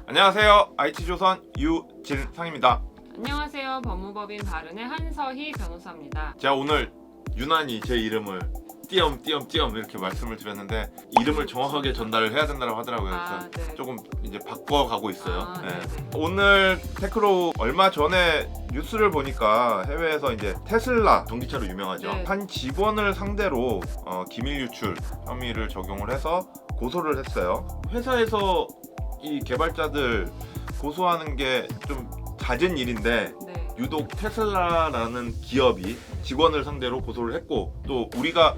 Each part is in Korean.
안녕하세요. IT조선 유진상입니다. 안녕하세요. 법무법인 바른의 한서희 변호사입니다. 제가 오늘 유난히 제 이름을 띄엄 이렇게 말씀을 드렸는데 이름을 정확하게 전달을 해야 된다고 하더라고요. 그래서 네. 조금 이제 바꿔가고 있어요. 네. 네네. 오늘 테크로 얼마 전에 뉴스를 보니까 해외에서 이제 테슬라 전기차로 유명하죠. 네. 한 직원을 상대로 기밀 유출 혐의를 적용을 해서 고소를 했어요. 회사에서 이 개발자들 고소하는 게 좀 잦은 일인데 네. 유독 테슬라라는 기업이 직원을 상대로 고소를 했고, 또 우리가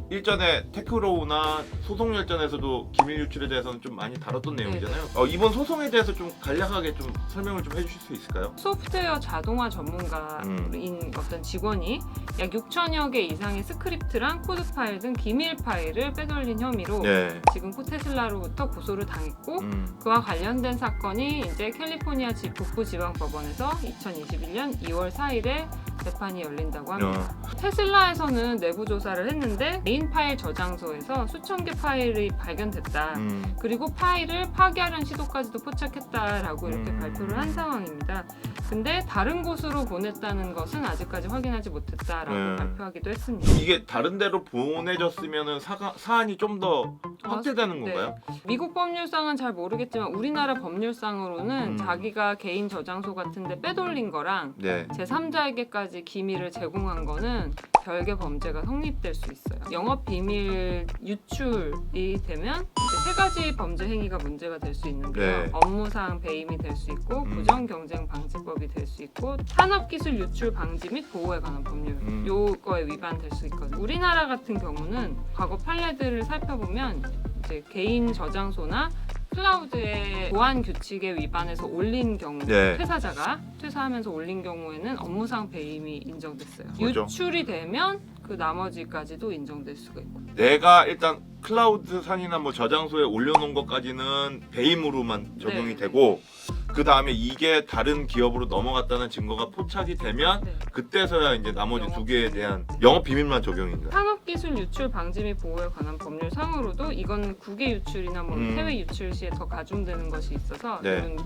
일전에 테크로우나 소송 열전에서도 기밀 유출에 대해서는 좀 많이 다뤘던 내용이잖아요. 이번 소송에 대해서 좀 간략하게 좀 설명을 좀 해주실 수 있을까요? 소프트웨어 자동화 전문가인 어떤 직원이 약 6천여 개 이상의 스크립트랑 코드 파일 등 기밀 파일을 빼돌린 혐의로 네. 지금 테슬라로부터 고소를 당했고, 그와 관련된 사건이 이제 캘리포니아 북부지방법원에서 2021년 2월 4일에 재판이 열린다고 합니다. 테슬라에서는 내부 조사를 했는데 메인 파일 저장소에서 수천 개 파일이 발견됐다. 그리고 파일을 파괴하려는 시도까지도 포착했다라고 이렇게 발표를 한 상황입니다. 근데 다른 곳으로 보냈다는 것은 아직까지 확인하지 못했다라고 발표하기도 했습니다. 이게 다른 데로 보내졌으면 사안이 좀 더 확대되는 건가요? 미국 법률상은 잘 모르겠지만 우리나라 법률상으로는 자기가 개인 저장소 같은데 빼돌린 거랑 네. 제3자에게까지 기밀을 제공한 거는 별개 범죄가 성립될 수 있어요. 영업 비밀 유출이 되면 이제 세 가지 범죄 행위가 문제가 될 수 있는데요. 네. 업무상 배임이 될 수 있고 부정 경쟁 방지법이 될 수 있고 산업기술 유출 방지 및 보호에 관한 법률 요거에 위반될 수 있거든요. 우리나라 같은 경우는 과거 판례들을 살펴보면 이제 개인 저장소나 클라우드의 보안 규칙에 위반해서 올린 경우, 네. 퇴사자가 퇴사하면서 올린 경우에는 업무상 배임이 인정됐어요. 그렇죠. 유출이 되면 그 나머지까지도 인정될 수가 있고. 내가 일단 클라우드 산이나 뭐 저장소에 올려놓은 것까지는 배임으로만 적용이 네. 되고, 그 다음에 이게 다른 기업으로 넘어갔다는 증거가 포착이 되면 네. 그때서야 이제 나머지 영업 두 개에 대한 영업 비밀만 적용인가요? 산업기술 유출 방지 및 보호에 관한 법률상으로도 이건 국외 유출이나 뭐 해외 유출 시에 더 가중되는 것이 있어서 네. 이런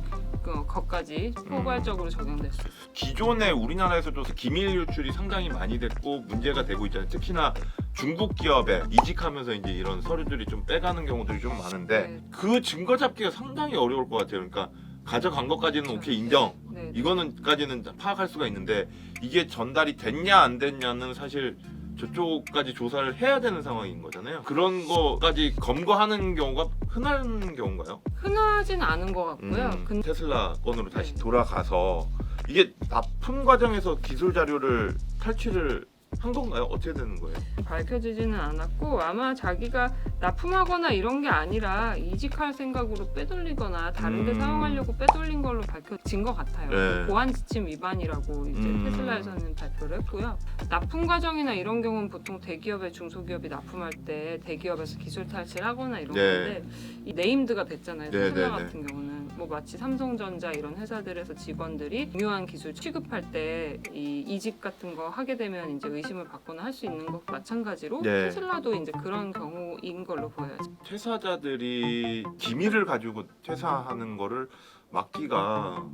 것까지 포괄적으로 적용될 수 있어요. 기존에 우리나라에서도 기밀 유출이 상당히 많이 됐고 문제가 되고 있잖아요. 특히나 중국 기업에 이직하면서 이제 이런 서류들이 좀 빼가는 경우들이 좀 많은데 네. 그 증거 잡기가 상당히 어려울 것 같아요. 그러니까 가져간 것까지는 그렇죠. 오케이 인정. 네. 이거는까지는 파악할 수가 있는데 이게 전달이 됐냐 안 됐냐는 사실 저쪽까지 조사를 해야 되는 상황인 거잖아요. 그런 거까지 검거하는 경우가 흔한 경우인가요? 흔하진 않은 것 같고요. 근데 테슬라 건으로 다시 네. 돌아가서 이게 납품 과정에서 기술 자료를 탈취를 한 건가요? 어떻게 되는 거예요? 밝혀지지는 않았고, 아마 자기가 납품하거나 이런 게 아니라 이직할 생각으로 빼돌리거나 다른 데 사용하려고 빼돌린 걸로 밝혀진 것 같아요. 네. 보안 지침 위반이라고 이제 테슬라에서는 발표를 했고요. 납품 과정이나 이런 경우는 보통 대기업에 중소기업이 납품할 때 대기업에서 기술 탈취를 하거나 이런 네. 건데 이 네임드가 됐잖아요. 네, 테슬라 네, 네. 같은 경우는 뭐 마치 삼성전자 이런 회사들에서 직원들이 중요한 기술 취급할 때 이 이직 같은 거 하게 되면 이제 의심을 받거나 할 수 있는 것 마찬가지로 네. 테슬라도 이제 그런 경우인 걸로 보여야죠. 퇴사자들이 기밀을 가지고 퇴사하는 거를 막기가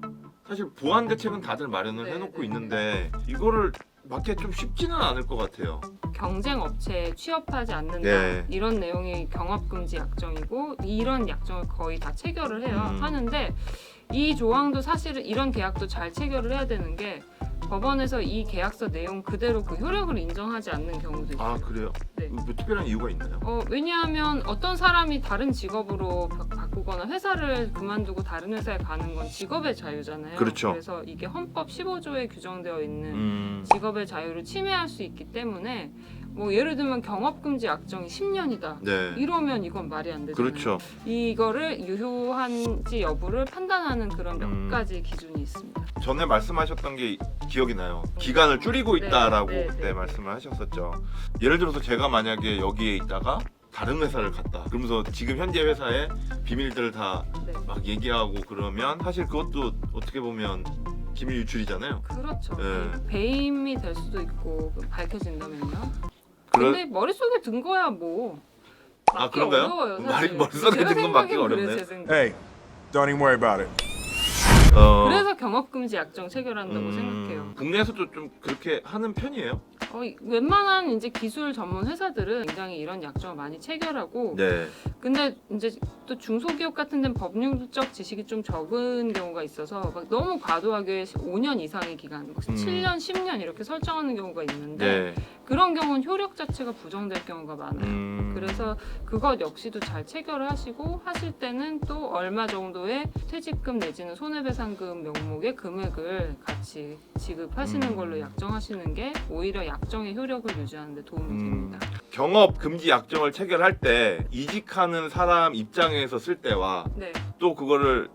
사실 보안 대책은 다들 마련을 네, 해놓고 네, 있는데 이거를 막기 좀 쉽지는 않을 것 같아요. 경쟁 업체에 취업하지 않는다 네. 이런 내용이 경업금지 약정이고 이런 약정을 거의 다 체결을 해요. 하는데 이 조항도 사실은 이런 계약도 잘 체결을 해야 되는 게 법원에서 이 계약서 내용 그대로 그 효력을 인정하지 않는 경우도 있어요. 아 그래요? 네. 뭐 특별한 이유가 있나요? 왜냐하면 어떤 사람이 다른 직업으로 바꾸거나 회사를 그만두고 다른 회사에 가는 건 직업의 자유잖아요. 그렇죠. 그래서 이게 헌법 15조에 규정되어 있는 직업의 자유를 침해할 수 있기 때문에 뭐 예를 들면 경업금지 약정이 10년이다. 네. 이러면 이건 말이 안 되잖아요. 그렇죠. 이거를 유효한지 여부를 판단하는 그런 몇 가지 기준이 있습니다. 전에 말씀하셨던 게 기억이 나요. 기간을 줄이고 있다라고 네, 그때 말씀을 하셨었죠. 예를 들어서 제가 만약에 여기에 있다가 다른 회사를 갔다. 그러면서 지금 현재 회사의 비밀들을 다 막 네. 얘기하고 그러면 사실 그것도 어떻게 보면 기밀 유출이잖아요. 그렇죠. 네. 배임이 될 수도 있고 밝혀진다면요. 그런 근데 머릿속에 든 거야 뭐. 아 그런가요? 어려워요, 사실. 머릿속에 제가 든 건 맞기가 생각엔 그래, 어렵네. 제 생각. Hey, don't even worry about it. 그래서 경업금지 약정 체결한다고 생각해요. 국내에서도 좀 그렇게 하는 편이에요? 웬만한 이제 기술 전문 회사들은 굉장히 이런 약정을 많이 체결하고, 네. 근데 이제 또 중소기업 같은 데는 법률적 지식이 좀 적은 경우가 있어서 막 너무 과도하게 5년 이상의 기간, 7년, 10년 이렇게 설정하는 경우가 있는데 네. 그런 경우는 효력 자체가 부정될 경우가 많아요. 그래서 그것 역시도 잘 체결을 하시고 하실 때는 또 얼마 정도의 퇴직금 내지는 손해배상금 명목의 금액을 같이 지급하시는 걸로 약정하시는 게 오히려 약정의 효력을 유지하는 데 도움이 됩니다. 경업 금지 약정을 체결할 때 이직하는 사람 입장에서 쓸 때와 네. 또 그거를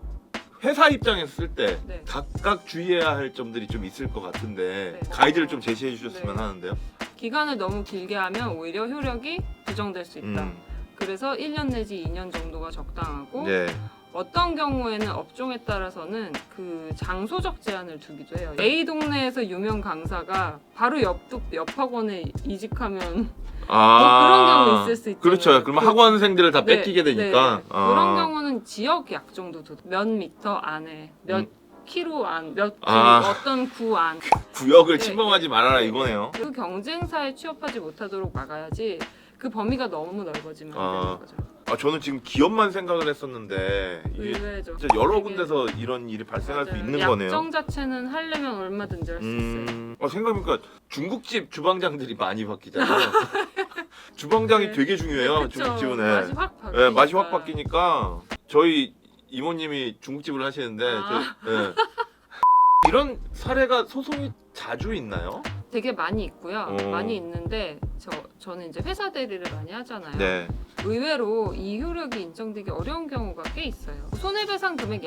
회사 입장에서 쓸 때 네. 각각 주의해야 할 점들이 좀 있을 것 같은데 네. 가이드를 좀 제시해 주셨으면 네. 하는데요. 기간을 너무 길게 하면 오히려 효력이 부정될 수 있다. 그래서 1년 내지 2년 정도가 적당하고 네. 어떤 경우에는 업종에 따라서는 그 장소적 제한을 두기도 해요. A 동네에서 유명 강사가 바로 옆 학원에 이직하면 뭐 그런 경우 있을 수 있잖아요. 그렇죠. 그러면 학원생들을 다 네, 뺏기게 되니까. 네. 그런 경우는 지역 약정도 몇 미터 안에 몇 키로 안, 어떤 구 안. 구역을 네, 침범하지 말아라 네. 이거네요. 그 경쟁사에 취업하지 못하도록 막아야지 그 범위가 너무 넓어지면 안 되는 거죠. 저는 지금 기업만 생각을 했었는데 이게 의외죠. 진짜 여러 되게- 군데서 이런 일이 발생할 맞아요. 수 있는 거네요. 약정 자체는 하려면 얼마든지 할 수 있어요. 생각해보니까 중국집 주방장들이 많이 바뀌잖아요. 주방장이 네. 되게 중요해요. 그쵸. 중국집은. 맛이 확 바뀌니까. 네, 맛이 확 바뀌니까 저희 이모님이 중국집을 하시는데 네. 이런 사례가 소송이 자주 있나요? 되게 많이 있고요. 어. 많이 있는데 저는 이제 회사 대리를 많이 하잖아요. 네. 의외로 이 효력이 인정되기 어려운 경우가 꽤 있어요. 손해배상 금액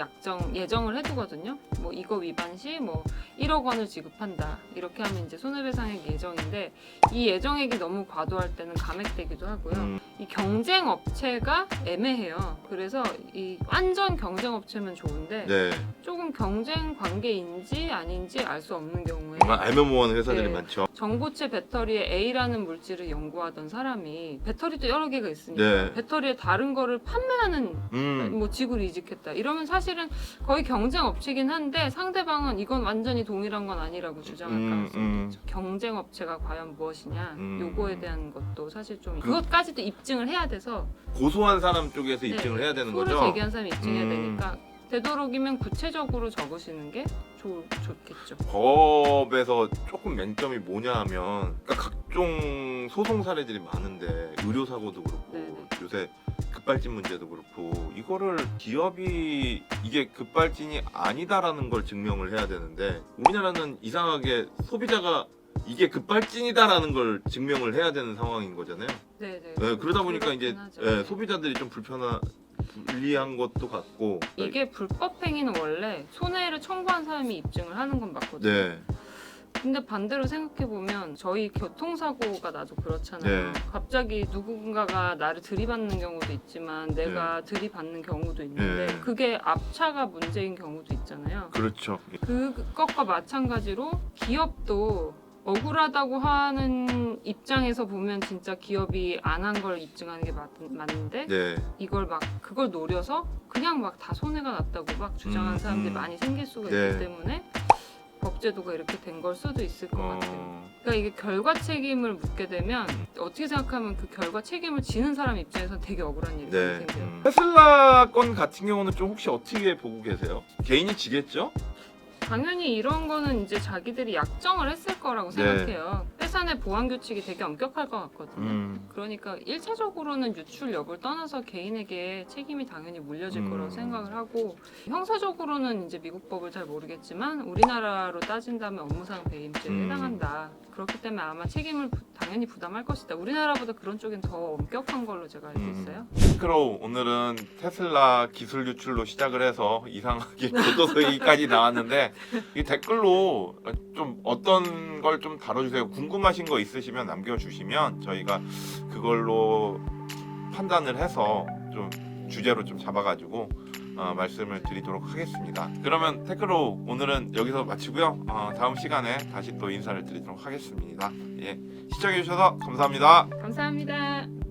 예정을 해두거든요. 뭐 이거 위반 시 뭐 1억 원을 지급한다. 이렇게 하면 이제 손해배상액 예정인데 이 예정액이 너무 과도할 때는 감액되기도 하고요. 이 경쟁 업체가 애매해요. 그래서 이 완전 경쟁 업체면 좋은데 네. 조금 경쟁 관계인지 아닌지 알 수 없는 경우에 정말 알면모하는 회사들이 네. 많죠. 전고체 배터리에 A라는 물질을 연구하던 사람이 배터리도 여러 개가 있으니까 네. 배터리에 다른 거를 판매하는 뭐 직으로 이직했다. 이러면 사실은 거의 경쟁 업체긴 한데 상대방은 이건 완전히 동일한 건 아니라고 주장할 가능성이 있죠. 경쟁 업체가 과연 무엇이냐 요거에 대한 것도 사실 좀 그것까지도 입증을 해야 돼서 고소한 사람 쪽에서 입증을 해야 되는 소를 거죠. 제기한 사람이 입증해야 되니까 되도록이면 구체적으로 적으시는 게 좋겠죠. 법에서 조금 맹점이 뭐냐 하면 그러니까 각종 소송 사례들이 많은데 의료 사고도 그렇고 네네. 요새 급발진 문제도 그렇고 이거를 기업이 이게 급발진이 아니다라는 걸 증명을 해야 되는데 우리나라는 이상하게 소비자가 이게 급발진이다라는 걸 증명을 해야 되는 상황인 거잖아요. 네네. 네, 그러다 보니까 이제 하죠. 소비자들이 좀 불리한 것도 같고 이게 불법 행위는 원래 손해를 청구한 사람이 입증을 하는 건 맞거든요. 네. 근데 반대로 생각해 보면 저희 교통사고가 나도 그렇잖아요. 네. 갑자기 누군가가 나를 들이받는 경우도 있지만 내가 들이받는 경우도 있는데 네. 그게 앞차가 문제인 경우도 있잖아요. 그렇죠. 그것과 마찬가지로 기업도 억울하다고 하는 입장에서 보면 진짜 기업이 안 한 걸 입증하는 게 맞는데 네. 이걸 막 그걸 노려서 그냥 막 다 손해가 났다고 막 주장하는 사람들이 많이 생길 수가 네. 있기 때문에 법제도가 이렇게 된 걸 수도 있을 것 같아요. 그러니까 이게 결과 책임을 묻게 되면 어떻게 생각하면 그 결과 책임을 지는 사람 입장에서 되게 억울한 일이 네. 생겨요. 테슬라 건 같은 경우는 좀 혹시 어떻게 보고 계세요? 개인이 지겠죠? 당연히 이런 거는 이제 자기들이 약정을 했을 거라고 네. 생각해요. 회사 내 보안 규칙이 되게 엄격할 것 같거든요. 그러니까 1차적으로는 유출 여부를 떠나서 개인에게 책임이 당연히 물려질 거라고 생각을 하고 형사적으로는 이제 미국 법을 잘 모르겠지만 우리나라로 따진다면 업무상 배임죄에 해당한다. 그렇기 때문에 아마 책임을 당연히 부담할 것이다. 우리나라보다 그런 쪽엔 더 엄격한 걸로 제가 알고 있어요. 크로우 오늘은 테슬라 기술 유출로 시작을 해서 이상하게 교도소 얘기까지 나왔는데 이 댓글로 좀 어떤 걸 좀 다뤄주세요. 궁금하신 거 있으시면 남겨주시면 저희가 그걸로 판단을 해서 좀 주제로 좀 잡아가지고 말씀을 드리도록 하겠습니다. 그러면 테크로 오늘은 여기서 마치고요. 다음 시간에 다시 또 인사를 드리도록 하겠습니다. 예, 시청해주셔서 감사합니다. 감사합니다.